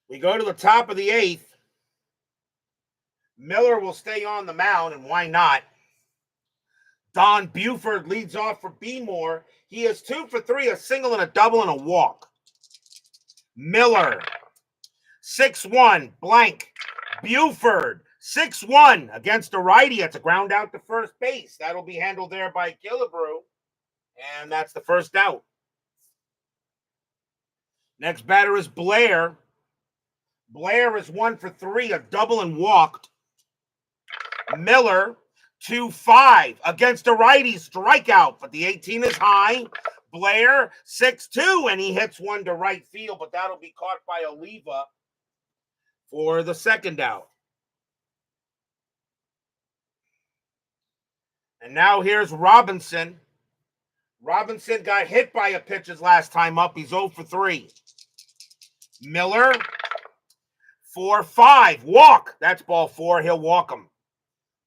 We go to the top of the 8th. Miller will stay on the mound, and why not? Don Buford leads off for B-Moore. He is 2 for 3, a single and a double and a walk. Miller, 6-1, blank. Buford, 6-1 against a righty. It's a ground out to first base. That'll be handled there by Killebrew, and that's the first out. Next batter is Blair. Blair is 1 for 3, a double and walked. Miller, 2-5 against a righty, strikeout, but the 18 is high. Blair, 6-2, and he hits one to right field, but that'll be caught by Oliva for the second out. And now here's Robinson. Robinson got hit by a pitch his last time up. He's 0 for 3. Miller, 4-5, walk. That's ball 4. He'll walk him.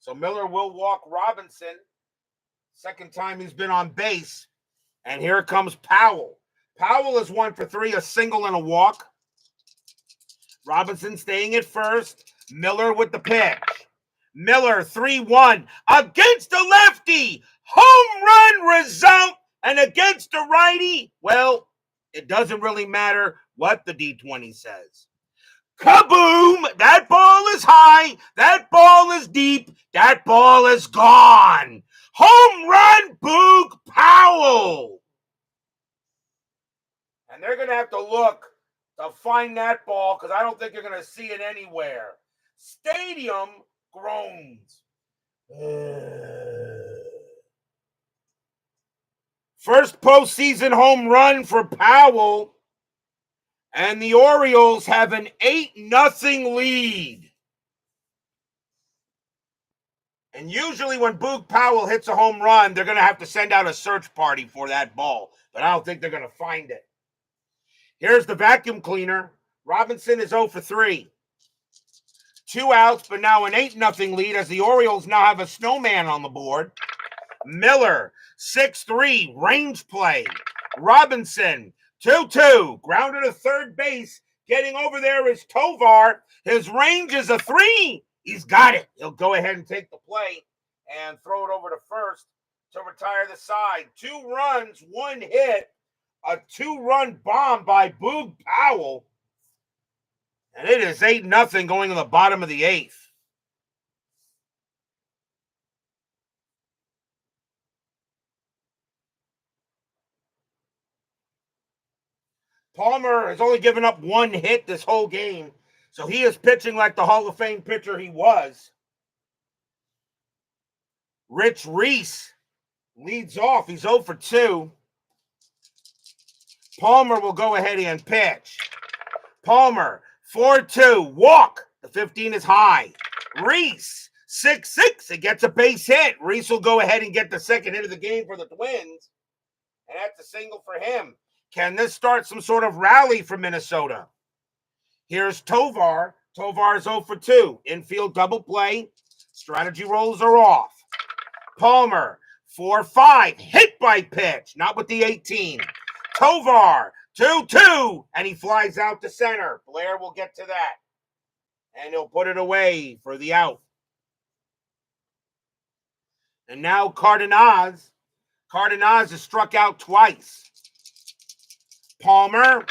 So Miller will walk Robinson. Second time he's been on base. And here comes Powell. Powell is 1 for 3, a single and a walk. Robinson staying at first. Miller with the pitch. Miller, 3-1 against a lefty. Home run result. And against a righty, well, it doesn't really matter what the D20 says. Kaboom! That ball is high. That ball is deep. That ball is gone. Home run, Boog Powell. And they're going to have to look to find that ball because I don't think you're going to see it anywhere. Stadium groans. First postseason home run for Powell, and the Orioles have an 8-0 lead. And usually when Boog Powell hits a home run, they're going to have to send out a search party for that ball. But I don't think they're going to find it. Here's the vacuum cleaner. Robinson is 0 for 3. 2 outs, but now an 8-0 lead as the Orioles now have a snowman on the board. Miller, 6-3, range play. Robinson, 2-2, grounded to third base. Getting over there is Tovar. His range is a 3. He's got it. He'll go ahead and take the play and throw it over to first to retire the side. 2 runs, 1 hit, a 2-run bomb by Boog Powell. And it is 8-0 going to the bottom of the 8th. Palmer has only given up 1 hit this whole game, so he is pitching like the Hall of Fame pitcher he was. Rich Reese leads off. He's 0 for 2. Palmer will go ahead and pitch. Palmer, 4-2, walk. The 15 is high. Reese, 6-6. It gets a base hit. Reese will go ahead and get the second hit of the game for the Twins. And that's a single for him. Can this start some sort of rally for Minnesota? Here's Tovar. Tovar is 0 for 2. Infield double play. Strategy rolls are off. Palmer, 4-5. Hit by pitch. Not with the 18. Tovar, 2-2. And he flies out to center. Blair will get to that. And he'll put it away for the out. And now Cardenas. Cardenas is struck out twice. Palmer,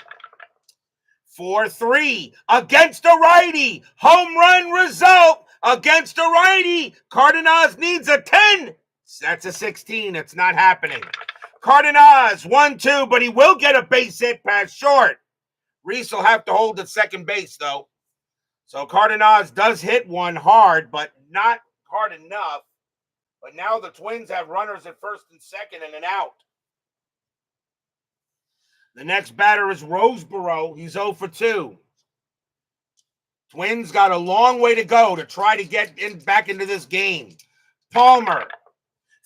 4-3 against a righty. Home run result against a righty. Cardenas needs a 10. That's a 16. It's not happening. Cardenas, 1-2, but he will get a base hit past short. Reese will have to hold at second base, though. So Cardenas does hit one hard, but not hard enough. But now the Twins have runners at first and second and an out. The next batter is Roseboro. He's 0 for 2. Twins got a long way to go to try to get back into this game. Palmer,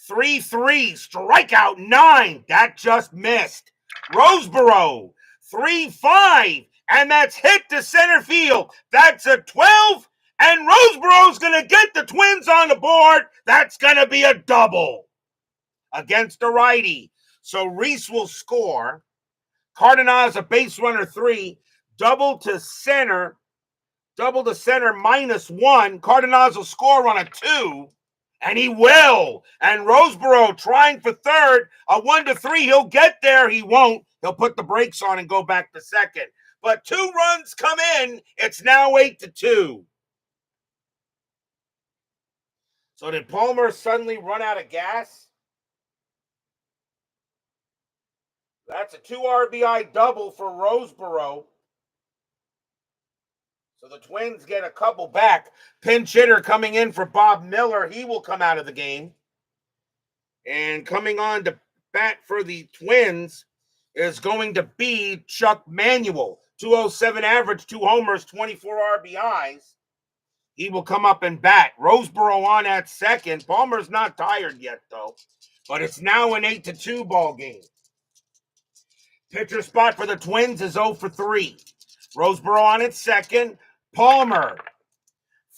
3-3, strikeout 9. That just missed. Roseboro, 3-5, and that's hit to center field. That's a 12, and Roseboro's going to get the Twins on the board. That's going to be a double against a righty. So Reese will score. Cardenas, a base runner 3, double to center -1. Cardenas will score on a 2, and he will. And Roseboro trying for third, a 1-3. He'll get there. He won't. He'll put the brakes on and go back to second. But 2 runs come in. It's now 8-2. So did Palmer suddenly run out of gas? That's a 2 RBI double for Roseboro. So the Twins get a couple back. Pinch hitter coming in for Bob Miller. He will come out of the game. And coming on to bat for the Twins is going to be Chuck Manuel. 207 average, 2 homers, 24 RBIs. He will come up and bat. Roseboro on at second. Palmer's not tired yet, though. But it's now an 8-2 ball game. Pitcher spot for the Twins is 0 for 3. Roseboro on at second. Palmer,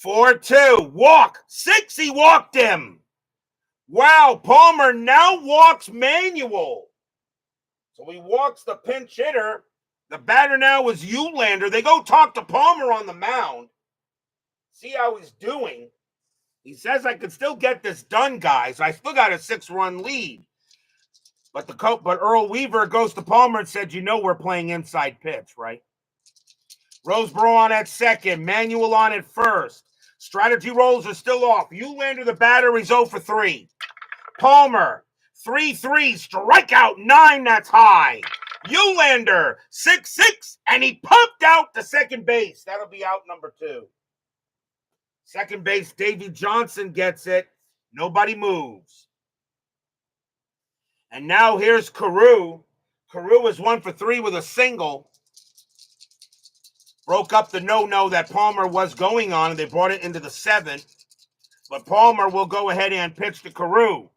4-2. Walk. 6, he walked him. Wow, Palmer now walks Manuel. So he walks the pinch hitter. The batter now is Eulander. They go talk to Palmer on the mound. See how he's doing. He says, I can still get this done, guys. I still got a 6-run lead. But Earl Weaver goes to Palmer and said, you know we're playing inside pitch, right? Roseboro on at second. Manuel on at first. Strategy rolls are still off. Eulander, the batter, is 0 for 3. Palmer, 3-3, strikeout 9, that's high. Eulander, 6-6, and he pumped out to second base. That'll be out number 2. Second base, Davy Johnson gets it. Nobody moves. And now here's Carew. Carew is 1 for 3 with a single. Broke up the no-no that Palmer was going on, and they brought it into the 7th. But Palmer will go ahead and pitch to Carew.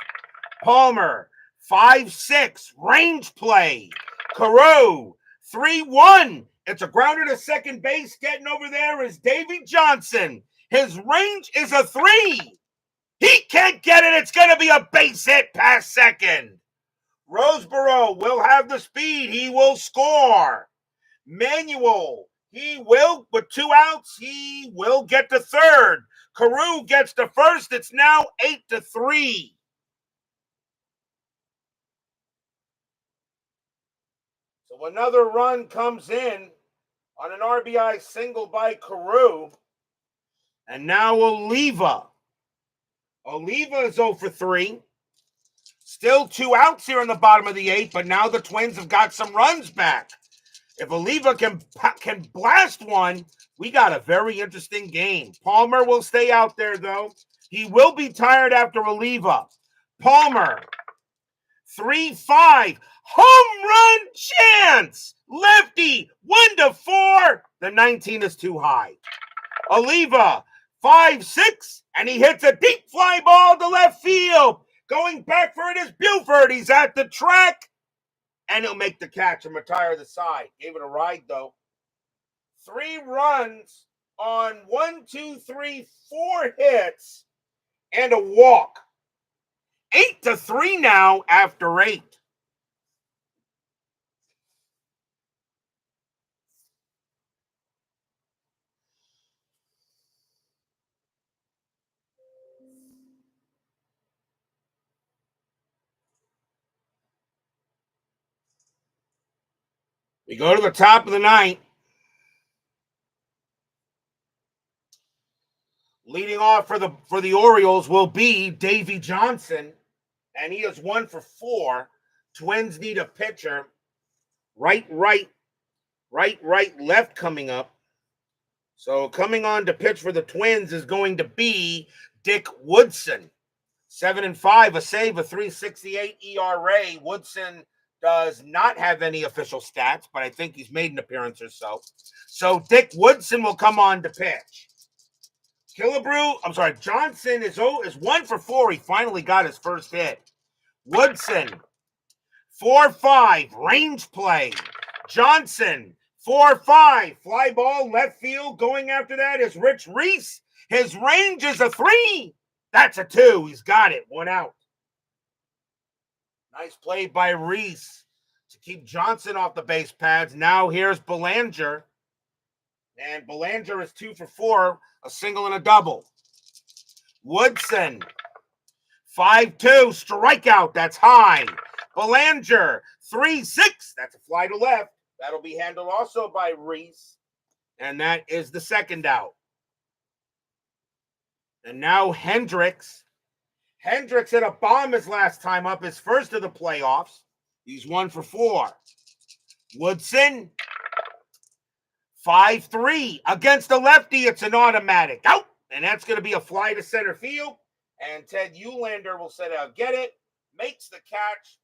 Palmer, 5-6, range play. Carew, 3-1. It's a grounder to second base. Getting over there is Davy Johnson. His range is a 3. He can't get it. It's going to be a base hit past second. Roseboro will have the speed. He will score. Manuel, he will, with 2 outs, he will get to third. Carew gets to first. It's now 8-3. So another run comes in on an RBI single by Carew. And now Oliva. Oliva is 0 for 3. Still 2 outs here in the bottom of the 8th, but now the Twins have got some runs back. If Oliva can blast one, we got a very interesting game. Palmer will stay out there, though. He will be tired after Oliva. Palmer, 3-5, home run chance. Lefty, 1-4. The 19 is too high. Oliva, 5-6, and he hits a deep fly ball to left field. Going back for it is Buford. He's at the track, and he'll make the catch and retire the side. Gave it a ride, though. 3 runs on 1, 2, 3, 4 hits, and a walk. 8-3 now after 8. We go to the top of the 9th. Leading off for the Orioles will be Davy Johnson, and he is 1 for 4. Twins need a pitcher. Right, left coming up. So coming on to pitch for the Twins is going to be Dick Woodson. 7-5, a save, a 3.68 ERA. Woodson does not have any official stats, but I think he's made an appearance or so. So Dick Woodson will come on to pitch. Johnson is 1 for 4. He finally got his first hit. Woodson, 4-5, range play. Johnson, 4-5, fly ball, left field. Going after that is Rich Reese. His range is a 3. That's a 2. He's got it. 1 out. Nice play by Reese to keep Johnson off the base pads. Now here's Belanger. And Belanger is 2 for 4, a single and a double. Woodson, 5-2, strikeout. That's high. Belanger, 3-6. That's a fly to left. That'll be handled also by Reese. And that is the second out. And now Hendricks. Hendricks hit a bomb his last time up, his first of the playoffs. He's 1 for 4. Woodson, 5-3. Against the lefty, it's an automatic out. And that's going to be a fly to center field. And Ted Eulander will set out, get it, makes the catch,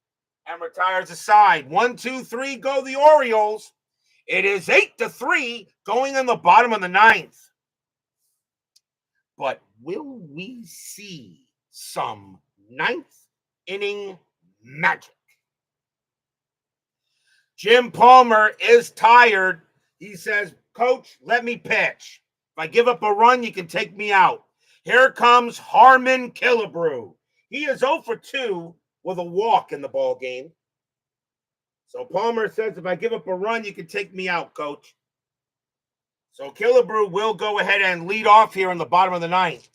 and retires the side. 1, 2, 3, go the Orioles. It is 8-3 going in the bottom of the 9th. But will we see some 9th inning magic? Jim Palmer is tired. He says, Coach, let me pitch. If I give up a run, you can take me out. Here comes Harmon Killebrew. He is 0 for 2 with a walk in the ball game. So Palmer says, if I give up a run, you can take me out, Coach. So Killebrew will go ahead and lead off here in the bottom of the 9th.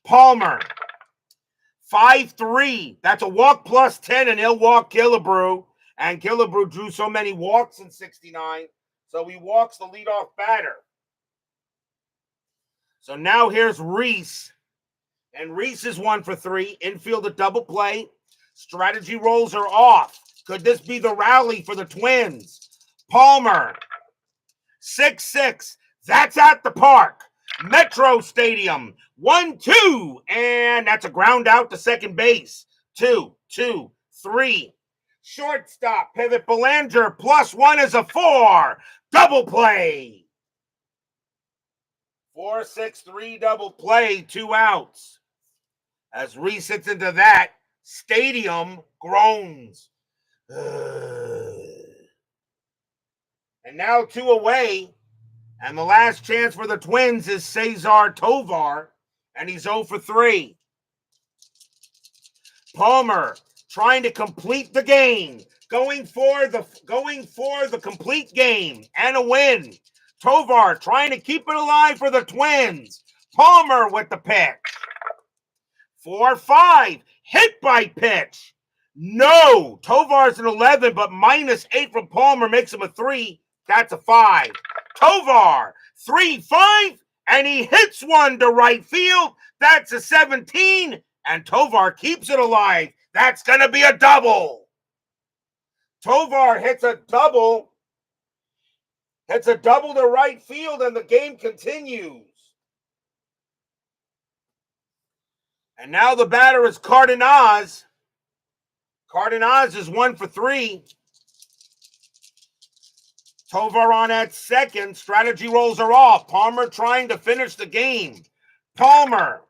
Palmer, 5-3. That's a walk plus 10, and he'll walk Killebrew. And Killebrew drew so many walks in 69, so he walks the leadoff batter. So now here's Reese. And Reese is 1 for 3. Infield a double play. Strategy rolls are off. Could this be the rally for the Twins? Palmer, 6-6. That's at the park. Metro Stadium, 1-2. And that's a ground out to second base. 2-2-3. Shortstop, pivot Belanger, +1 is a 4. Double play. 4-6-3 double play, 2 outs. As Reese hits into that, stadium groans. And now 2 away. And the last chance for the Twins is Cesar Tovar, and he's 0 for 3. Palmer trying to complete the game, going for the complete game and a win. Tovar trying to keep it alive for the Twins. Palmer with the pitch. 4-5, hit by pitch. No, Tovar's an 11, but -8 from Palmer makes him a 3. That's a 5. Tovar, 3-5, and he hits one to right field. That's a 17, and Tovar keeps it alive. That's going to be a double. Tovar hits a double to right field, and the game continues. And now the batter is Cardenas. Cardenas is 1 for 3. Tovar on at second. Strategy rolls are off. Palmer trying to finish the game. Palmer,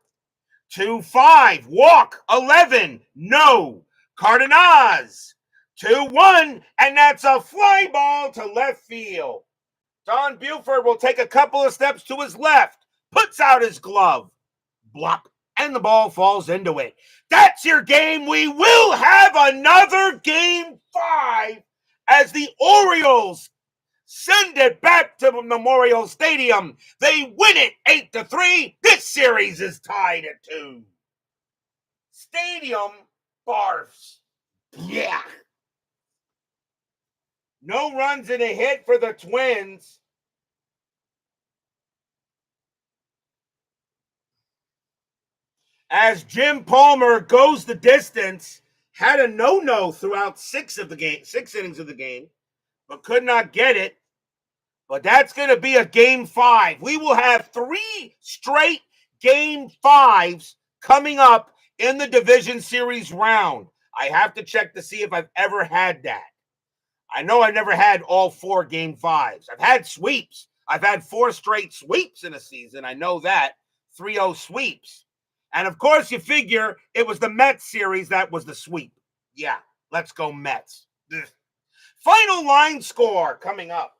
2-5. Walk, 11. No. Cardenas, 2-1. And that's a fly ball to left field. Don Buford will take a couple of steps to his left. Puts out his glove. Blop. And the ball falls into it. That's your game. We will have another game 5 as the Orioles send it back to Memorial Stadium. They win it 8-3. This series is tied at 2. Stadium barfs. Yeah. No runs and a hit for the Twins. As Jim Palmer goes the distance, had a no-no throughout 6 innings of the game, but could not get it. But that's going to be a game 5. We will have 3 straight game 5s coming up in the division series round. I have to check to see if I've ever had that. I know I never had all 4 game 5s. I've had sweeps. I've had 4 straight sweeps in a season. I know that. 3-0 sweeps. And, of course, you figure it was the Mets series that was the sweep. Yeah, let's go Mets. Ugh. Final line score coming up.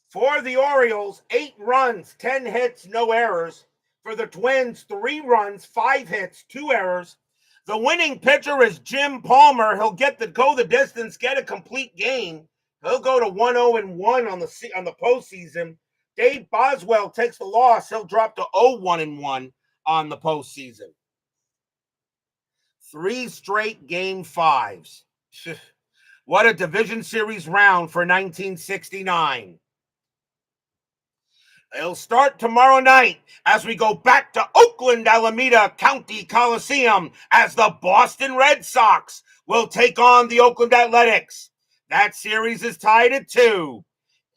For the Orioles, 8 runs, 10 hits, no errors. For the Twins, 3 runs, 5 hits, 2 errors. The winning pitcher is Jim Palmer. He'll go the distance, get a complete game. He'll go to 1-0-1 on the postseason. Dave Boswell takes the loss. He'll drop to 0-1-1 on the postseason. 3 straight game 5s. What a division series round for 1969. It'll start tomorrow night as we go back to Oakland Alameda County Coliseum as the Boston Red Sox will take on the Oakland Athletics. That series is tied at 2.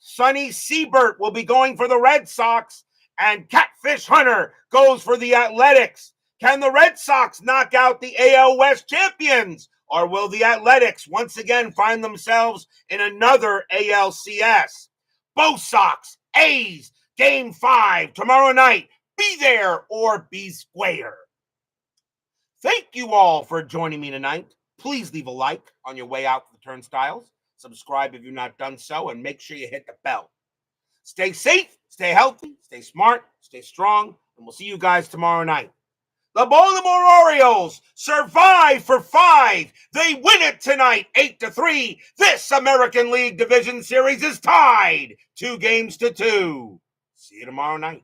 Sonny Siebert will be going for the Red Sox, and Catfish Hunter goes for the Athletics. Can the Red Sox knock out the AL West champions, or will the Athletics once again find themselves in another ALCS? Both Sox, A's, Game 5 tomorrow night. Be there or be square. Thank you all for joining me tonight. Please leave a like on your way out to the turnstiles. Subscribe if you've not done so, and make sure you hit the bell. Stay safe, stay healthy, stay smart, stay strong, and we'll see you guys tomorrow night. The Baltimore Orioles survive for 5. They win it tonight, 8-3. This American League Division Series is tied 2 games to 2. See you tomorrow night.